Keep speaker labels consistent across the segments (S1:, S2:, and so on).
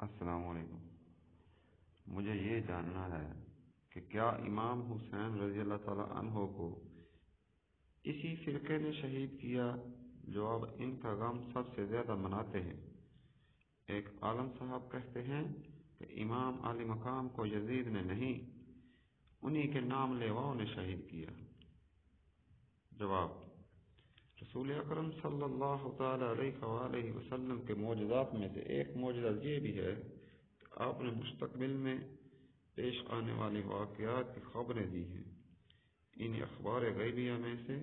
S1: السلام علیکم۔ مجھے یہ جاننا ہے کہ کیا امام حسین رضی اللہ تعالیٰ عنہ کو اسی فرقے نے شہید کیا جو اب ان کا غم سب سے زیادہ مناتے ہیں؟ ایک عالم صاحب کہتے ہیں کہ امام علی مقام کو یزید نے نہیں، انہی کے نام لیواؤں نے شہید کیا۔ جواب: رسول اکرم صلی اللہ تعالی علیہ وآلہ وسلم کے معجزات میں سے ایک معجزہ یہ بھی ہے کہ آپ نے مستقبل میں پیش آنے والی واقعات کی خبریں دی ہیں۔ ان اخبار غیبیہ میں سے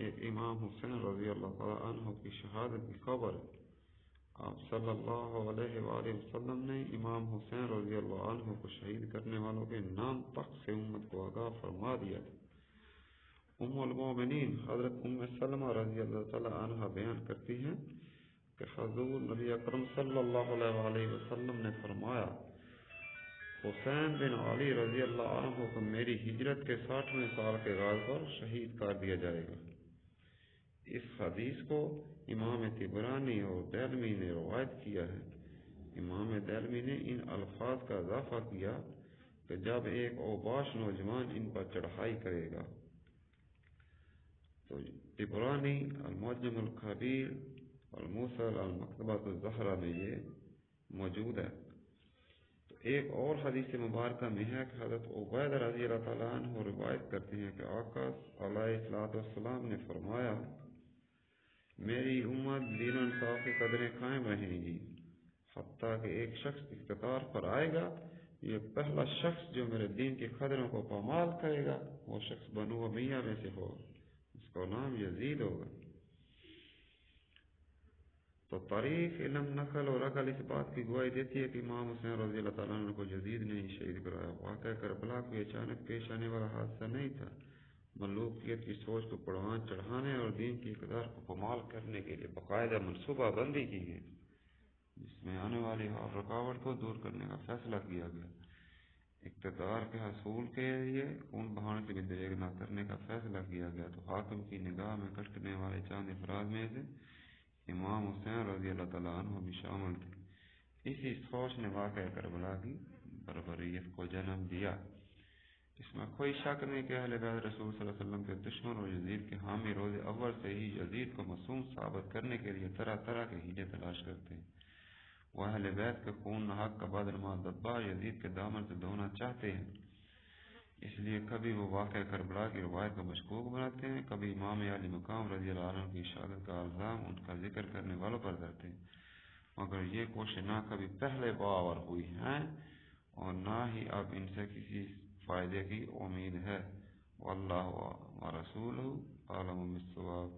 S1: ایک امام حسین رضی اللہ تعالی عنہ کی شہادت کی خبر ہے۔ آپ صلی اللہ علیہ وآلہ وسلم نے امام حسین رضی اللہ عنہ کو شہید کرنے والوں کے نام تک سے امت کو آگاہ فرما دیا تھا۔ ام المومنین حضرت ام سلمہ رضی اللہ تعالی عنہ بیان کرتی ہیں کہ حضور نبی اکرم صلی اللہ علیہ وآلہ وسلم نے فرمایا، حسین بن علی رضی اللہ عنہ کو میری ہجرت کے 60ویں سال کے غاز پر شہید کر دیا جائے گا۔ اس حدیث کو امام طبرانی اور دارمی نے روایت کیا ہے۔ امام دارمی نے ان الفاظ کا اضافہ کیا کہ جب ایک اوباش نوجوان ان پر چڑھائی کرے گا۔ تو طبرانی المعجم الکبیر الموصل المکتبۃ الزہرا میں یہ موجود ہے۔ تو ایک اور حدیث مبارکہ میں ہے کہ حضرت عبیدہ رضی اللہ تعالیٰ عنہ روایت کرتے ہیں کہ آقا علیہ الصلوۃ والسلام نے فرمایا، میری امت دین و انصاف کی قدریں قائم رہیں گی حتیٰ کہ ایک شخص اقتدار پر آئے گا، یہ پہلا شخص جو میرے دین کی قدروں کو پامال کرے گا وہ شخص بنو امیہ میں سے ہوگا، اس کا نام یزید ہوگا۔ تو تاریخ، علم، نقل اور عقل اس بات کی گواہی دیتی ہے کہ امام حسین رضی اللہ تعالیٰ عنہ کو یزید نے ہی شہید کرایا۔ واقعہ کربلا کوئی اچانک پیش آنے والا حادثہ نہیں تھا، ملوکیت کی سوچ کو پروان چڑھانے اور دین کی اقتدار کو پامال کرنے کے لیے باقاعدہ منصوبہ بندی کی گئی، جس میں آنے والی ہر رکاوٹ کو دور کرنے کا فیصلہ کیا گیا۔ اقتدار کے حصول کے لیے خون بہانے سے بھی دریغ نہ کرنے کا فیصلہ کیا گیا۔ تو حاکم کی نگاہ میں کٹنے والے چاند افراد میں سے امام حسین رضی اللہ تعالیٰ عنہ بھی شامل تھے۔ اسی سوچ نے واقعہ کربلا کی بربریت کو جنم دیا۔ اس میں کوئی شک نہیں کہ اہل بیت رسول صلی اللہ علیہ وسلم کے دشمن اور یزید کے حامی روز اول سے ہی یزید کو معصوم ثابت کرنے کے لیے طرح طرح کے ہیلے تلاش کرتے ہیں۔ وہ اہل بیت کے خون حق کا بدنما دبا یزید کے دامن سے دھونا چاہتے ہیں، اس لیے کبھی وہ واقعہ کربلا کی روایت کو مشکوک بناتے ہیں، کبھی امام علی مقام رضی اللہ عنہ کی شہادت کا الزام ان کا ذکر کرنے والوں پر دھرتے ہیں، مگر یہ کوشش نہ کبھی پہلے باور ہوئی ہیں اور نہ ہی اب ان سے کسی فائدے کی امید ہے۔ واللہ ورسولہ اعلم بالصواب۔